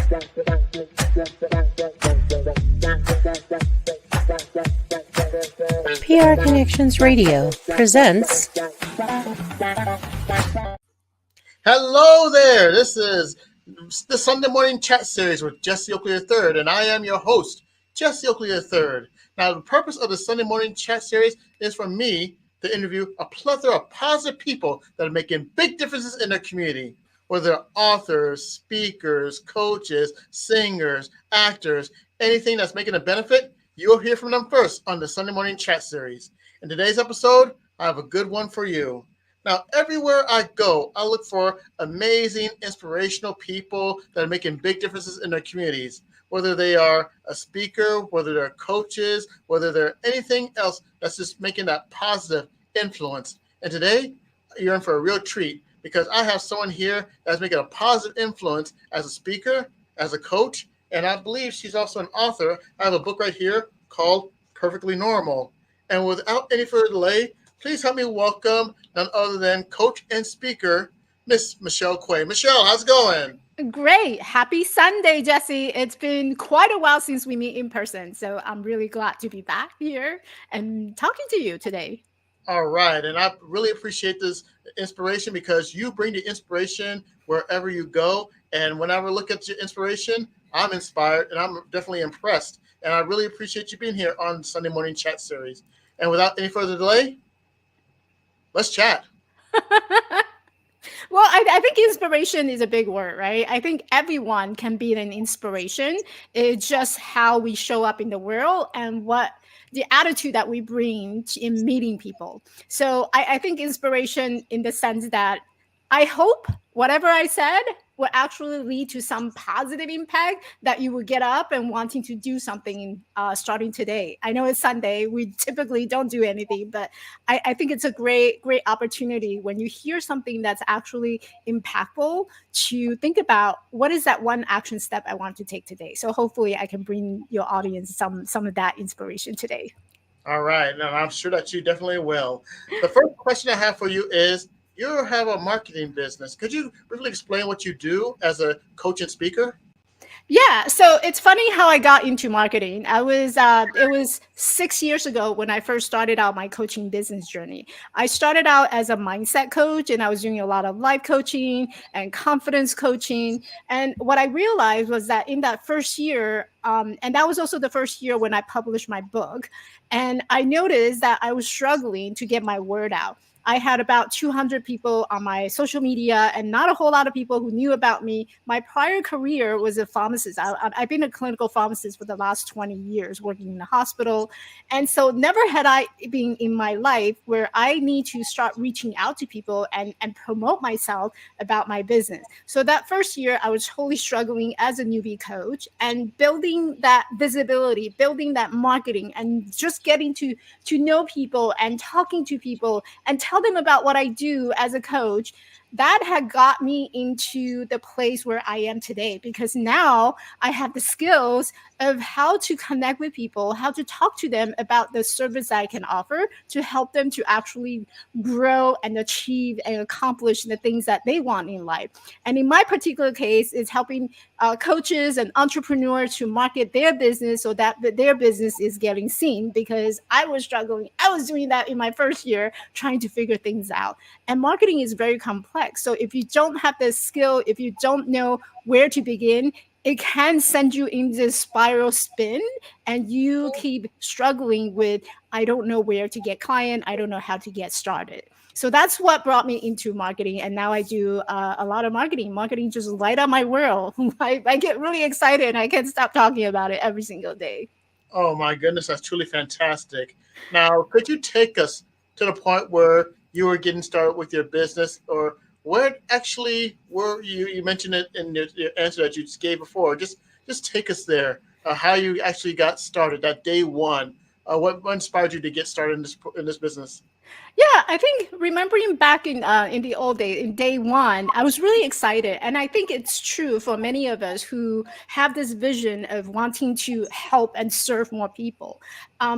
PR Connections Radio presents. Hello there. This is the Sunday Morning Chat Series with Jesse Oakley III, and I am your host, Jesse Oakley III. Now, the purpose of the Sunday Morning Chat Series is for me to interview a plethora of positive people that are making big differences in their community, whether they're authors, speakers, coaches, singers, actors, anything that's making a benefit. You'll hear from them first on the Sunday Morning Chat Series. In today's episode, I have a good one for you. Now, everywhere I go, I look for amazing, inspirational people that are making big differences in their communities, whether they are a speaker, whether they're coaches, whether they're anything else that's just making that positive influence. And today, you're in for a real treat because I have someone here that's making a positive influence as a speaker, as a coach, and I believe she's also an author. I have a book right here called Perfectly Normal. And without any further delay, please help me welcome none other than coach and speaker, Miss Michelle Kuei. Michelle, how's it going? Great. Happy Sunday, Jesse. It's been quite a while since we meet in person, so I'm really glad to be back here and talking to you today. All right. And I really appreciate this inspiration because you bring the inspiration wherever you go. And whenever I look at your inspiration, I'm inspired and I'm definitely impressed. And I really appreciate you being here on Sunday Morning Chat Series. And without any further delay, let's chat. Well, I think inspiration is a big word, right? I think everyone can be an inspiration. It's just how we show up in the world and what the attitude that we bring in meeting people. So I think inspiration in the sense that I hope whatever I said will actually lead to some positive impact that you will get up and wanting to do something starting today. I know it's Sunday. We typically don't do anything, but I think it's a great opportunity when you hear something that's actually impactful to think about what is that one action step I want to take today. So hopefully I can bring your audience some of that inspiration today. All right. And I'm sure that you definitely will. The first question I have for you is, you have a marketing business. Could you briefly explain what you do as a coach and speaker? Yeah, so it's funny how I got into marketing. It was 6 years ago when I first started out my coaching business journey. I started out as a mindset coach and I was doing a lot of life coaching and confidence coaching. And what I realized was that in that first year, and that was also the first year when I published my book, and I noticed that I was struggling to get my word out. I had about 200 people on my social media and not a whole lot of people who knew about me. My prior career was a pharmacist. I've been a clinical pharmacist for the last 20 years working in the hospital. And so never had I been in my life where I need to start reaching out to people and promote myself about my business. So that first year, I was totally struggling as a newbie coach and building that visibility, building that marketing, and just getting to know people and talking to people and tell them about what I do as a coach. That had got me into the place where I am today, because now I have the skills of how to connect with people, how to talk to them about the service I can offer to help them to actually grow and achieve and accomplish the things that they want in life. And in my particular case, it's helping coaches and entrepreneurs to market their business so that their business is getting seen, because I was struggling. I was doing that in my first year, trying to figure things out. And marketing is very complex. So if you don't have the skill, if you don't know where to begin, it can send you in this spiral spin and you keep struggling with, I don't know where to get client. I don't know how to get started. So that's what brought me into marketing. And now I do a lot of marketing. Marketing just light up my world. I get really excited and I can't stop talking about it every single day. Oh my goodness, that's truly fantastic. Now, could you take us to the point where you were getting started with your business, or where actually were you? You mentioned it in your answer that you just gave before. Just take us there. How you actually got started that day one. What inspired you to get started in this business? Yeah, I think remembering back in the old days, in day one, I was really excited, and I think it's true for many of us who have this vision of wanting to help and serve more people.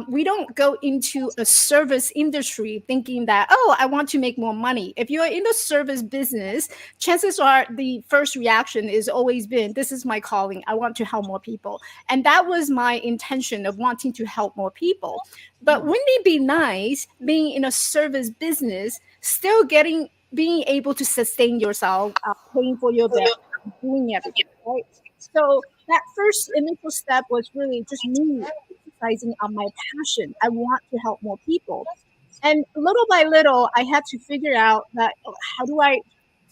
We don't go into a service industry thinking that, oh, I want to make more money. If you're in the service business, chances are the first reaction is always been, this is my calling. I want to help more people, and that was my intention of wanting to help more people. But wouldn't it be nice being in a service business, still being able to sustain yourself, paying for your bill, doing everything, right? So that first initial step was really just me exercising on my passion. I want to help more people. And little by little, I had to figure out that, how do I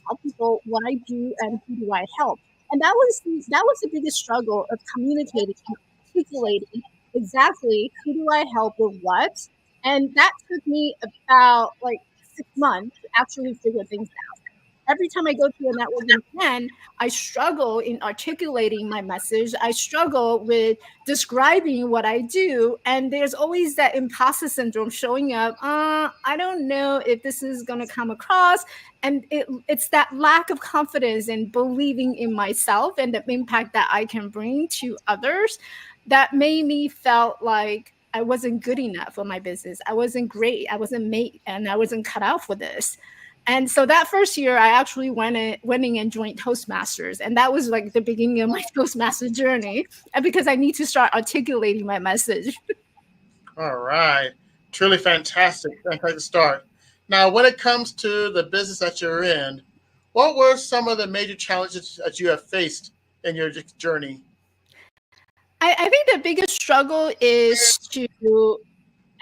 tell people what I do and who do I help? And that was the biggest struggle of communicating and articulating exactly who do I help with what. And that took me about like 6 months to actually figure things out. Every time I go to a networking event, I struggle in articulating my message. I struggle with describing what I do. And there's always that imposter syndrome showing up. I don't know if this is going to come across. And it's that lack of confidence and believing in myself and the impact that I can bring to others that made me felt like I wasn't good enough for my business. I wasn't great. I wasn't made, and I wasn't cut out for this. And so that first year, I actually went in and joined Toastmasters, and that was like the beginning of my Toastmaster journey, and because I need to start articulating my message. All right. Truly fantastic. Fantastic start. Now, when it comes to the business that you're in, what were some of the major challenges that you have faced in your journey? I think the biggest struggle is to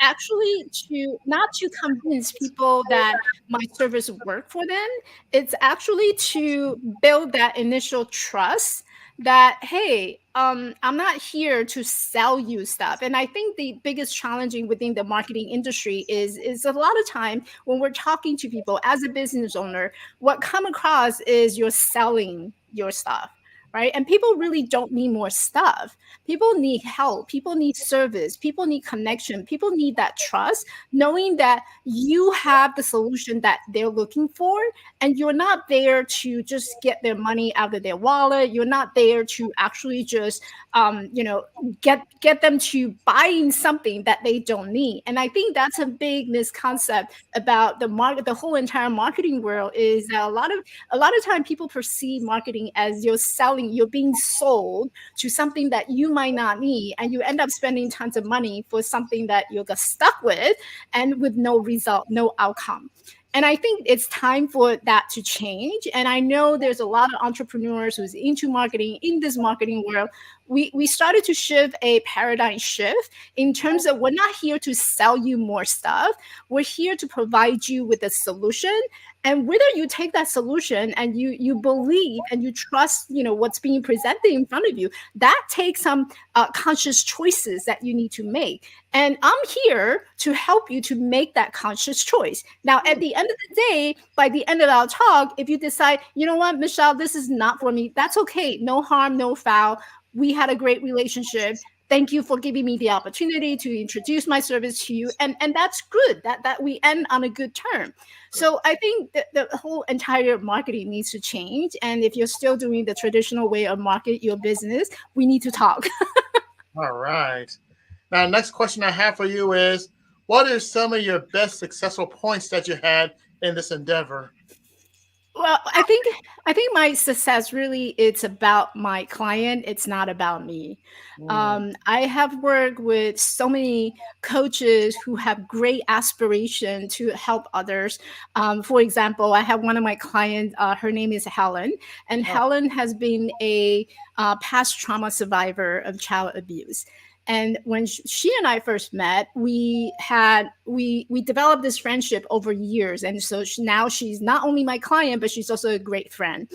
actually to not to convince people that my service work for them. It's actually to build that initial trust that, hey, I'm not here to sell you stuff. And I think the biggest challenging within the marketing industry is a lot of time when we're talking to people as a business owner, what come across is you're selling your stuff, right? And people really don't need more stuff. People need help. People need service. People need connection. People need that trust, knowing that you have the solution that they're looking for, and you're not there to just get their money out of their wallet. You're not there to actually just, you know, get them to buying something that they don't need. And I think that's a big misconception about the market. The whole entire marketing world is that a lot of time people perceive marketing as you're being sold to something that you might not need, and you end up spending tons of money for something that you got stuck with and with no result, no outcome. And I think it's time for that to change. And I know there's a lot of entrepreneurs who's into marketing in this marketing world. We started to shift a paradigm shift in terms of we're not here to sell you more stuff. We're here to provide you with a solution. And whether you take that solution and you believe and you trust, what's being presented in front of you, that takes some conscious choices that you need to make. And I'm here to help you to make that conscious choice. Now, at the end of the day, by the end of our talk, if you decide, you know what, Michelle, this is not for me, that's okay. No harm, no foul. We had a great relationship. Thank you for giving me the opportunity to introduce my service to you. And that's good that we end on a good term. So I think that the whole entire marketing needs to change. And if you're still doing the traditional way of market your business, we need to talk. All right. Now, next question I have for you is, what are some of your best successful points that you had in this endeavor? Well, I think my success really it's about my client. It's not about me. Mm, I have worked with so many coaches who have great aspiration to help others. For example, I have one of my clients. Her name is Helen, and oh, Helen has been a past trauma survivor of child abuse. And when she and I first met, we developed this friendship over years, and so now she's not only my client, but she's also a great friend.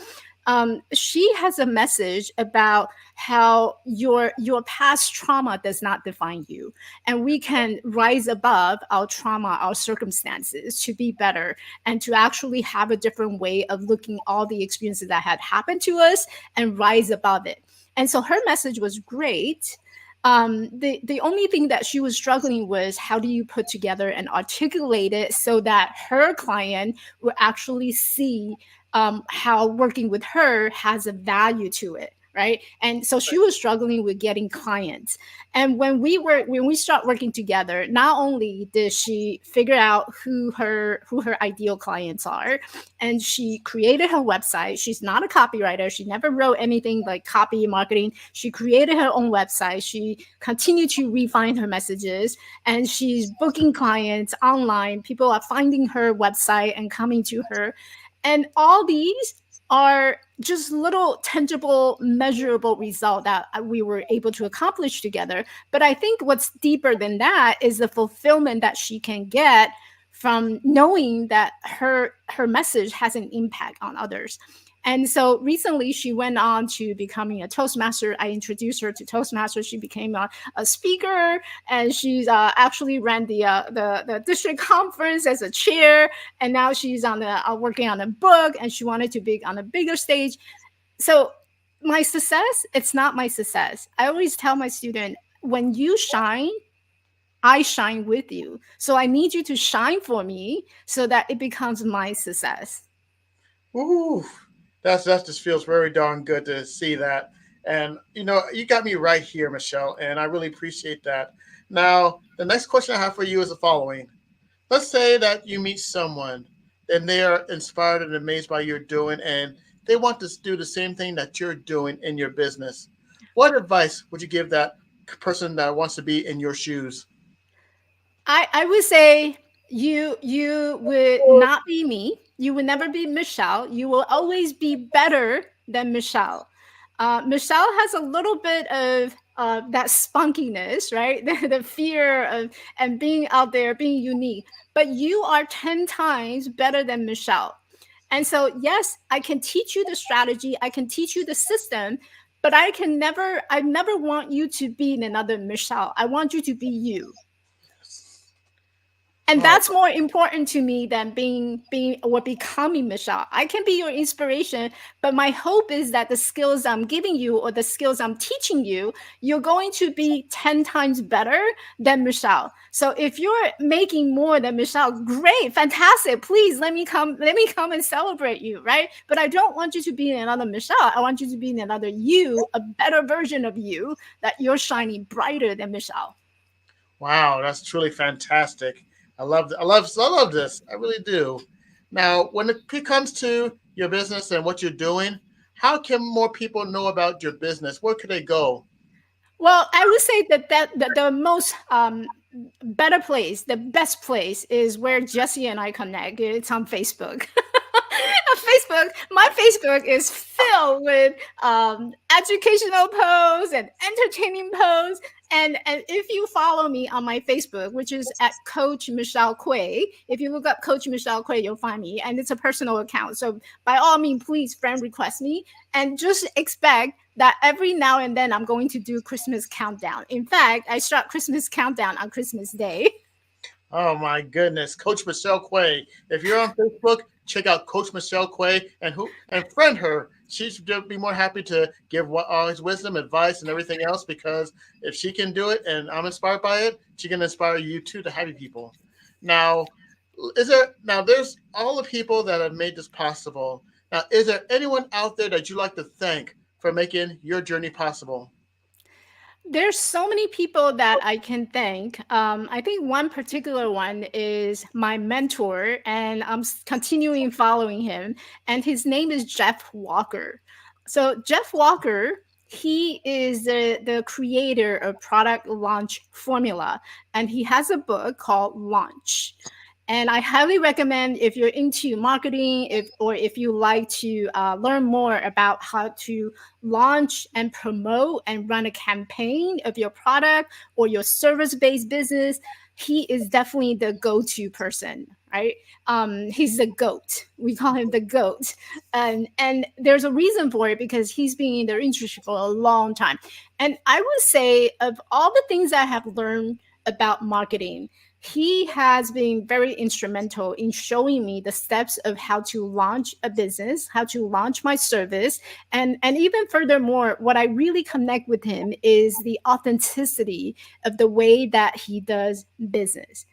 She has a message about how your past trauma does not define you, and we can rise above our trauma, our circumstances, to be better and to actually have a different way of looking all the experiences that had happened to us and rise above it. And so her message was great. The only thing that she was struggling was how do you put together and articulate it so that her client will actually see how working with her has a value to it, right? And so she was struggling with getting clients. And when we start working together, not only did she figure out who her ideal clients are, and she created her website. She's not a copywriter. She never wrote anything like copy marketing. She created her own website. She continued to refine her messages, and she's booking clients online. People are finding her website and coming to her. And all these are just little tangible, measurable result that we were able to accomplish together. But I think what's deeper than that is the fulfillment that she can get from knowing that her message has an impact on others. And so recently she went on to becoming a Toastmaster. I introduced her to Toastmasters. She became a speaker, and she's actually ran the district conference as a chair. And now she's on the working on a book, and she wanted to be on a bigger stage. So my success, it's not my success. I always tell my student, when you shine, I shine with you. So I need you to shine for me so that it becomes my success. Ooh, that just feels very darn good to see that. And you got me right here, Michelle, and I really appreciate that. Now, the next question I have for you is the following. Let's say that you meet someone and they are inspired and amazed by what you're doing, and they want to do the same thing that you're doing in your business. What advice would you give that person that wants to be in your shoes? I would say you would not be me. You would never be Michelle. You will always be better than Michelle. Michelle has a little bit of that spunkiness, right? The fear of and being out there, being unique. But you are 10 times better than Michelle. And so, yes, I can teach you the strategy. I can teach you the system, but I never want you to be another Michelle. I want you to be you. And Oh, that's more important to me than being or becoming Michelle. I can be your inspiration, but my hope is that the skills I'm giving you or the skills I'm teaching you, you're going to be 10 times better than Michelle. So if you're making more than Michelle, great, fantastic. Please let me come and celebrate you, right? But I don't want you to be another Michelle. I want you to be another you, a better version of you, that you're shining brighter than Michelle. wow, that's truly fantastic. I love this. I really do. Now, when it comes to your business and what you're doing, how can more people know about your business? Where could they go? Well, I would say that the most better place, the best place is where Jesse and I connect. It's on Facebook. Facebook, my Facebook is filled with educational posts and entertaining posts. And if you follow me on my Facebook, which is at Coach Michelle Kuei, if you look up Coach Michelle Kuei, you'll find me. And it's a personal account. So by all means, please friend request me, and just expect that every now and then I'm going to do Christmas countdown. In fact, I start Christmas countdown on Christmas Day. Oh my goodness, Coach Michelle Quay. If you're on Facebook, check out Coach Michelle Quay and friend her. She should be more happy to give all his wisdom, advice, and everything else, because if she can do it and I'm inspired by it, she can inspire you too to happy people. Now, there's all the people that have made this possible. Now, is there anyone out there that you like to thank for making your journey possible? There's so many people that I can thank. I think one particular one is my mentor, and I'm continuing following him. And his name is Jeff Walker. So Jeff Walker, he is the creator of Product Launch Formula, and he has a book called Launch. And I highly recommend, if you're into marketing, if you like to learn more about how to launch and promote and run a campaign of your product or your service-based business, he is definitely the go-to person, right? He's the goat. We call him the goat, and there's a reason for it, because he's been in the industry for a long time. And I would say, of all the things I have learned about marketing, He has been very instrumental in showing me the steps of how to launch a business, how to launch my service. And even furthermore, what I really connect with him is the authenticity of the way that he does business.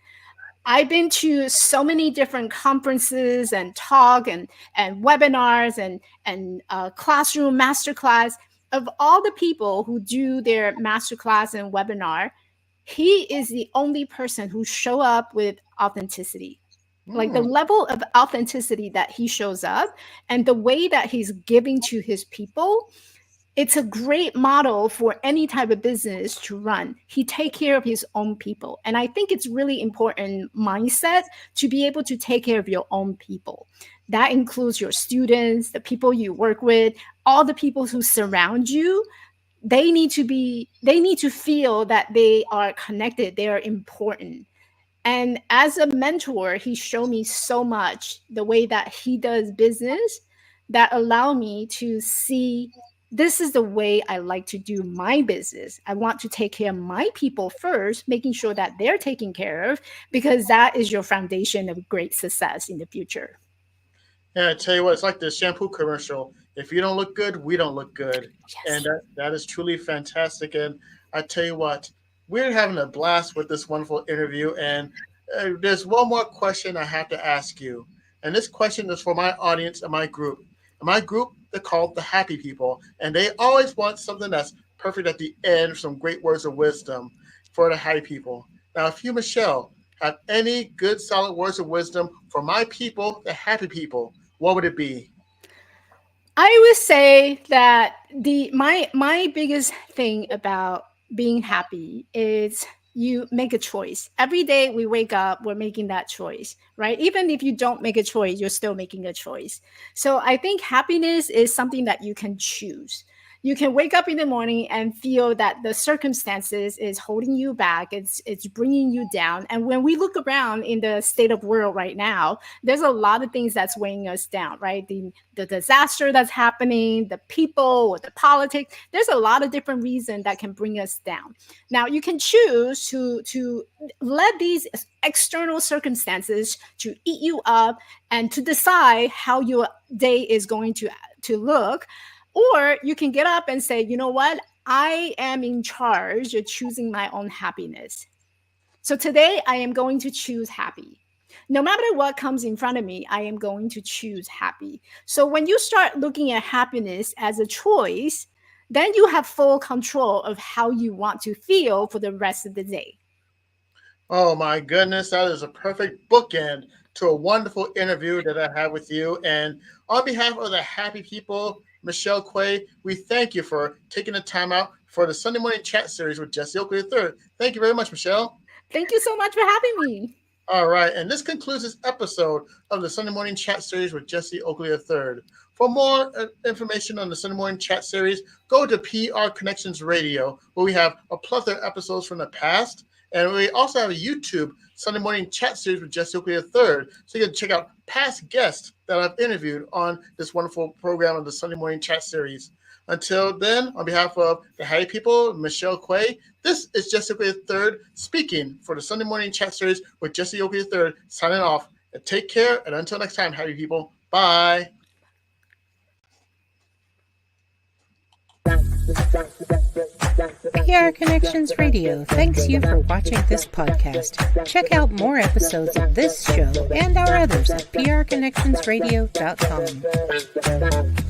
I've been to so many different conferences and talk and webinars and classroom masterclass. Of all the people who do their masterclass and webinar, he is the only person who show up with authenticity. Like the level of authenticity that he shows up and the way that he's giving to his people, it's a great model for any type of business to run. He take care of his own people. And I think it's really important mindset to be able to take care of your own people. That includes your students, the people you work with, all the people who surround you. They need to feel that they are connected, they are important. And as a mentor, he showed me so much the way that he does business that allow me to see this is the way I like to do my business. I want to take care of my people first, making sure that they're taken care of, because that is your foundation of great success in the future. Yeah, I tell you what, it's like the shampoo commercial. If you don't look good, we don't look good. Yes. And that is truly fantastic. And I tell you what, we're having a blast with this wonderful interview. And there's one more question I have to ask you. And this question is for my audience and my group. And my group, they're called the happy people. And they always want something that's perfect at the end, some great words of wisdom for the happy people. Now, if you, Michelle, have any good, solid words of wisdom for my people, the happy people, what would it be? I would say that my biggest thing about being happy is you make a choice. Every day we wake up, we're making that choice, right? Even if you don't make a choice, you're still making a choice. So I think happiness is something that you can choose. You can wake up in the morning and feel that the circumstances is holding you back. It's bringing you down. And when we look around in the state of world right now, there's a lot of things that's weighing us down, right? The disaster that's happening, the people, or the politics. There's a lot of different reasons that can bring us down. Now, you can choose to let these external circumstances to eat you up and to decide how your day is going to look. Or you can get up and say, you know what? I am in charge of choosing my own happiness. So today I am going to choose happy. No matter what comes in front of me, I am going to choose happy. So when you start looking at happiness as a choice, then you have full control of how you want to feel for the rest of the day. Oh my goodness, that is a perfect bookend to a wonderful interview that I had with you. And on behalf of the happy people, Michelle Kuei, we thank you for taking the time out for the Sunday morning chat series with Jesse Oakley III. Thank you very much, Michelle. Thank you so much for having me. All right, and this concludes this episode of the Sunday morning chat series with Jesse Oakley III. For more information on the Sunday morning chat series, go to PR Connections Radio, where we have a plethora of episodes from the past. And we also have a YouTube Sunday morning chat series with Jesse Oakley III. So you can check out past guests that I've interviewed on this wonderful program of the Sunday morning chat series. Until then, on behalf of the happy people, Michelle Kuei, this is Jesse Oakley III speaking for the Sunday morning chat series with Jesse Oakley III signing off. And take care, and until next time, happy people. Bye. PR Connections Radio thanks you for watching this podcast. Check out more episodes of this show and our others at prconnectionsradio.com.